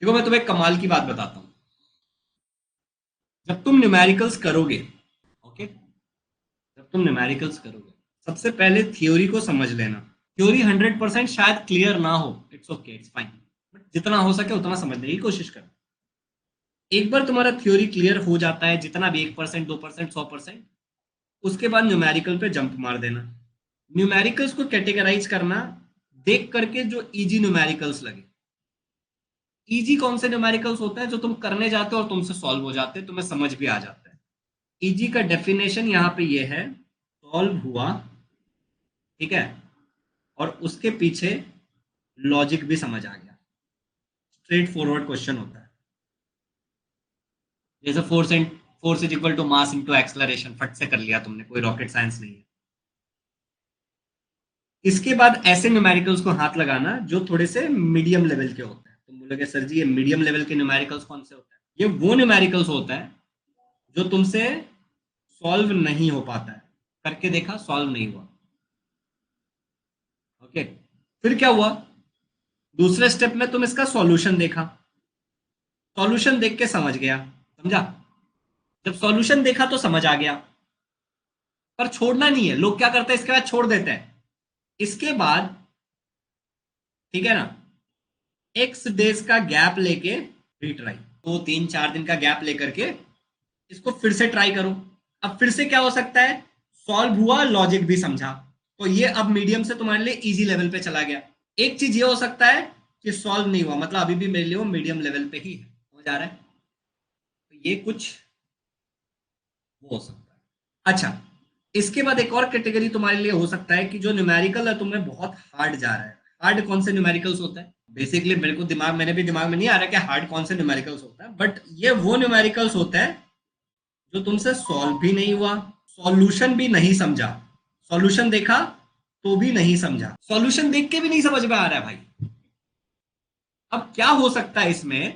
देखो मैं तुम्हें कमाल की बात बताता हूँ। जब तुम न्यूमेरिकल्स करोगे, ओके, जब तुम न्यूमेरिकल्स करोगे, सबसे पहले थ्योरी को समझ लेना। थ्योरी 100% शायद क्लियर ना हो, it's okay, it's fine, but जितना हो सके उतना समझने की कोशिश करना। एक बार तुम्हारा थ्योरी क्लियर हो जाता है, जितना भी 1%, 2%, 100%, उसके बाद न्यूमेरिकल पे जंप मार देना। न्यूमेरिकल्स को कैटेगराइज करना देख करके जो इजी न्यूमेरिकल्स लगे। इजी कौन से न्यूमेरिकल्स होता है? जो तुम करने जाते हो और तुमसे सॉल्व हो जाते हैं, तुम्हें समझ भी आ जाता है। इजी का डेफिनेशन यहाँ पे ये है, सॉल्व हुआ, ठीक है, और उसके पीछे लॉजिक भी समझ आ गया। स्ट्रेट फॉरवर्ड क्वेश्चन होता है। जैसे force is equal to mass into acceleration, फट से कर लिया तुमने, कोई रॉकेट साइंस नहीं है। इसके बाद ऐसे न्यूमेरिकल्स को हाथ लगाना जो थोड़े से मीडियम लेवल के होते हैं। तुम बोलोगे सर जी ये मीडियम लेवल के न्यूमेरिकल्स कौन से होते हैं? ये वो न्यूमेरिकल्स होता है जो तुमसे सॉल्व नहीं हो पाता है, करके देखा सॉल्व नहीं हुआ, ओके। फिर क्या हुआ? दूसरे स्टेप में तुम इसका सॉल्यूशन देखा, सॉल्यूशन देख के समझ गया, समझा? जब सॉल्यूशन देखा तो समझ आ गया, पर छोड़ना नहीं है। लोग क्या करते हैं, इसके बाद छोड़ देते हैं। इसके बाद, ठीक है ना, एक्स डेज का गैप लेके रीट्राई, 2 3 4 दिन का गैप लेकर के इसको फिर से ट्राई करो। अब फिर से क्या हो सकता है? सॉल्व हुआ, लॉजिक भी समझा, तो ये अब मीडियम से तुम्हारे लिए इजी लेवल पे चला गया। एक चीज ये हो सकता है कि सॉल्व नहीं हुआ, मतलब अभी भी मेरे लिए वो मीडियम लेवल पे ही है, समझ आ रहा है? तो ये कुछ वो हो सकता है। अच्छा, इसके बाद एक और कैटेगरी तुम्हारे लिए हो सकता है कि जो न्यूमेरिकल है तुम्हें बहुत हार्ड जा रहा है। हार्ड कौन से न्यूमेरिकल्स होता है? बेसिकली मेरे भी दिमाग में नहीं आ रहा कि हार्ड कौन से न्यूमेरिकल्स होता है, बट ये वो न्यूमेरिकल्स होता है जो तुमसे सॉल्व भी नहीं हुआ, सॉल्यूशन भी नहीं समझा, सॉल्यूशन देखा तो भी नहीं समझा, सॉल्यूशन देख के भी नहीं समझ में आ रहा है भाई। अब क्या हो सकता है इसमें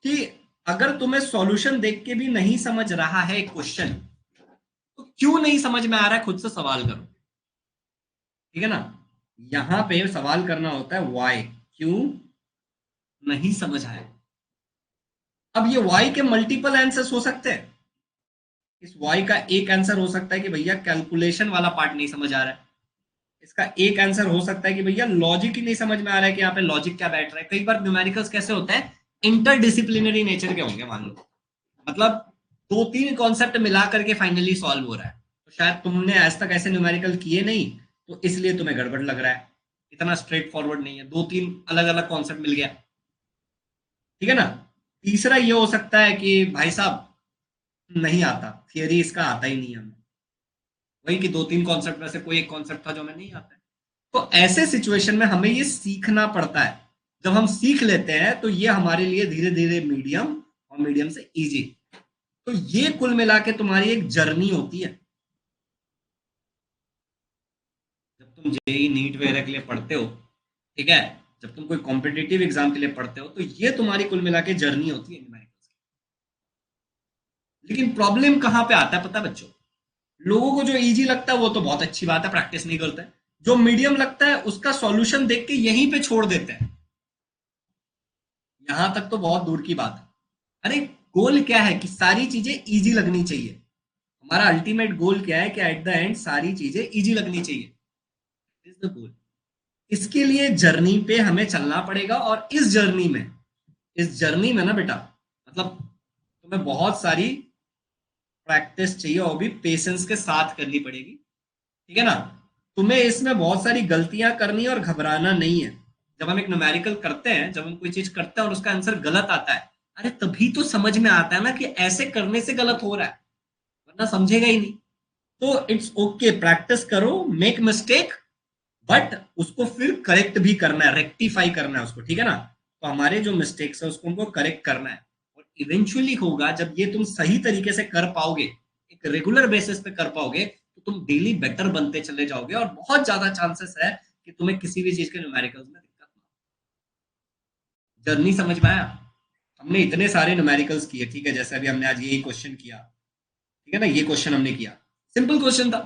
कि अगर तुम्हें सॉल्यूशन देख के भी नहीं समझ रहा है क्वेश्चन, तो क्यों नहीं समझ में आ रहा है, खुद से सवाल करो, ठीक है ना? यहां पे सवाल करना होता है वाई, क्यों नहीं समझ आया। अब ये वाई के मल्टीपल आंसर्स हो सकते हैं। इस वाई का एक आंसर हो सकता है कि भैया कैलकुलेशन वाला पार्ट नहीं समझ आ रहा है। इसका एक आंसर हो सकता है कि भैया लॉजिक ही नहीं समझ में आ रहा है कि यहाँ पे लॉजिक क्या बैठ रहा है। कई बार न्यूमेरिकल्स कैसे होते हैं, इंटरडिसिप्लिनरी नेचर के होंगे, मान लो, मतलब 2 3 कॉन्सेप्ट मिला करके फाइनली सॉल्व हो रहा है। तो शायद तुमने आज तक ऐसे न्यूमेरिकल किए नहीं, तो इसलिए तुम्हें गड़बड़ लग रहा है। इतना स्ट्रेट फॉरवर्ड नहीं है, 2 3 अलग अलग कॉन्सेप्ट मिल गया, ठीक है ना? तीसरा ये हो सकता है कि भाई साहब नहीं आता, थियरी इसका आता ही नहीं है हमें, वही कि 2 3 कॉन्सेप्ट में से कोई एक कॉन्सेप्ट था जो हमें नहीं आता है। तो ऐसे सिचुएशन में हमें ये सीखना पड़ता है। जब हम सीख लेते हैं तो ये हमारे लिए धीरे धीरे मीडियम, और मीडियम से इजी। तो ये कुल मिला के तुम्हारी एक जर्नी होती है। जब तुम जेई नीट वगैरह के लिए पढ़ते हो, ठीक है, जब तुम कोई कॉम्पिटिटिव एग्जाम के लिए पढ़ते हो, तो ये तुम्हारी कुल मिला के जर्नी होती है न्यूमेरिकल्स की। लेकिन प्रॉब्लम कहाँ पे आता है पता है बच्चों? लोगों को जो इजी लगता है वो तो बहुत अच्छी बात है, प्रैक्टिस नहीं करते। जो मीडियम लगता है उसका सॉल्यूशन देख के यहीं पे छोड़ देते हैं। यहां तक तो बहुत दूर की बात है। अरे, गोल क्या है कि सारी चीजें इजी लगनी चाहिए। हमारा अल्टीमेट गोल क्या है कि एट द एंड सारी चीजें इजी लगनी चाहिए, इज द गोल। इसके लिए जर्नी पे हमें चलना पड़ेगा, और इस जर्नी में ना बेटा, मतलब तुम्हें बहुत सारी प्रैक्टिस चाहिए, और भी पेशेंस के साथ करनी पड़ेगी, ठीक है ना? तुम्हें इसमें बहुत सारी गलतियां करनी है और घबराना नहीं है। जब हम एक न्यूमेरिकल करते हैं, जब हम कोई चीज करते हैं और उसका आंसर गलत आता है, अरे तभी तो समझ में आता है ना कि ऐसे करने से गलत हो रहा है, वरना समझेगा ही नहीं। तो इट्स ओके, प्रैक्टिस करो, मेक मिस्टेक, बट उसको फिर करेक्ट भी करना है, रेक्टिफाई करना है उसको, ठीक है ना? तो हमारे जो मिस्टेक्स है उसको हमको करेक्ट करना है। और इवेंचुअली होगा जब ये तुम सही तरीके से कर पाओगे, एक रेगुलर बेसिस पे कर पाओगे, तो तुम डेली बेटर बनते चले जाओगे, और बहुत ज्यादा चांसेस है कि तुम्हें किसी भी चीज के न्यूमेरिकल्स में दिक्कत ना हो। जर्नी समझ में आया? हमने इतने सारे न्यूमेरिकल्स किए, ठीक है, जैसे अभी हमने आज यही क्वेश्चन किया, ठीक है ना, ये क्वेश्चन हमने किया, सिंपल क्वेश्चन था,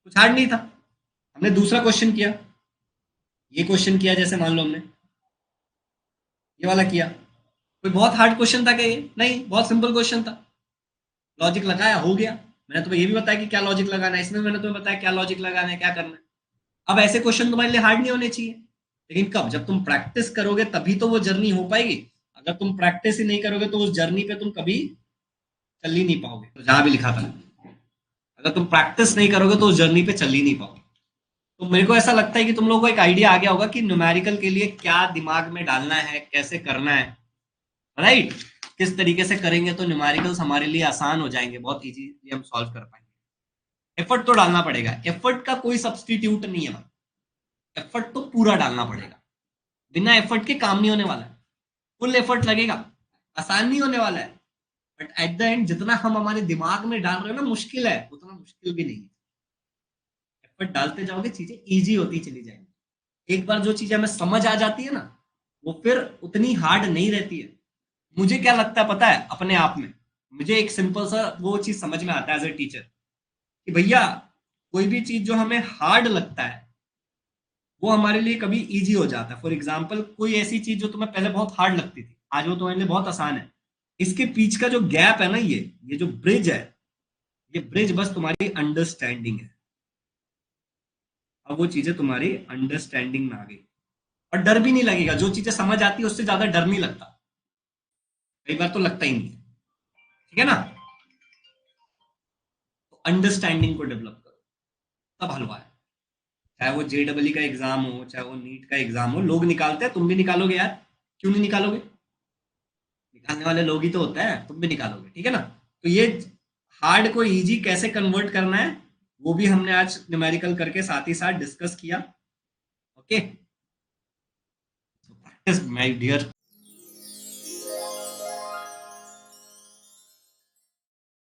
कुछ हार्ड नहीं था। हमने दूसरा क्वेश्चन किया, ये क्वेश्चन किया, जैसे मान लो हमने ये वाला किया, कोई बहुत हार्ड क्वेश्चन था क्या ये? नहीं, बहुत सिंपल क्वेश्चन था। लॉजिक लगाया, हो गया। मैंने तुम्हें ये भी बताया कि क्या लॉजिक लगाना है, इसमें मैंने तुम्हें बताया क्या लॉजिक लगाना है, क्या करना है। अब ऐसे क्वेश्चन तुम्हारे लिए हार्ड नहीं होने चाहिए, लेकिन कब? जब तुम प्रैक्टिस करोगे तभी तो वो जर्नी हो पाएगी। अगर तुम प्रैक्टिस ही नहीं करोगे तो उस जर्नी पे तुम कभी चल ही नहीं पाओगे। तो जहां भी लिखा था, अगर तुम प्रैक्टिस नहीं करोगे तो उस जर्नी पे चल ही नहीं पाओगे। तो मेरे को ऐसा लगता है कि तुम लोगों को एक आइडिया आ गया होगा कि न्यूमेरिकल के लिए क्या दिमाग में डालना है, कैसे करना है, राइट? किस तरीके से करेंगे तो न्यूमेरिकल्स हमारे लिए आसान हो जाएंगे, बहुत इजीली हम सॉल्व कर पाएंगे। एफर्ट तो डालना पड़ेगा, एफर्ट का कोई सब्सटीट्यूट नहीं है भाई। एफर्ट तो पूरा डालना पड़ेगा, बिना एफर्ट के काम नहीं होने वाला है। फुल एफर्ट लगेगा, आसान नहीं होने वाला है। बट एट द एंड जितना हम हमारे दिमाग में डाल रहे हैं ना मुश्किल है, उतना मुश्किल भी नहीं है। एफर्ट डालते जाओगे चीजें इजी होती चली जाएंगी। एक बार जो चीजें हमें समझ आ जाती है ना, वो फिर उतनी हार्ड नहीं रहती है। मुझे क्या लगता है पता है अपने आप में? मुझे एक सिंपल सा वो चीज समझ में आता है एज ए टीचर, कि भैया कोई भी चीज जो हमें हार्ड लगता है वो हमारे लिए कभी इजी हो जाता है। फॉर एग्जाम्पल, कोई ऐसी चीज जो तुम्हें पहले बहुत हार्ड लगती थी, आज वो तुम्हारे लिए बहुत आसान है। इसके बीच का जो गैप है ना, ये जो ब्रिज है, ये ब्रिज बस तुम्हारी अंडरस्टैंडिंग है। अब वो चीजें तुम्हारी अंडरस्टैंडिंग में आ गई, और डर भी नहीं लगेगा। जो चीजें समझ आती है उससे ज्यादा डर नहीं लगता, कई बार तो लगता ही नहीं है। ठीक है ना? तो अंडरस्टैंडिंग को डेवलप करो, तब हलवा है। चाहे वो JEE का एग्जाम हो, चाहे वो नीट का एग्जाम हो, लोग निकालते हैं, तुम भी निकालोगे यार। क्यों नहीं निकालोगे? निकालने वाले लोग ही तो होता है, तुम भी निकालोगे। ठीक है ना? तो ये हार्ड को इजी कैसे कन्वर्ट करना है, वो भी हमने आज न्यूमेरिकल करके साथ ही साथ डिस्कस किया। Okay, practice my dear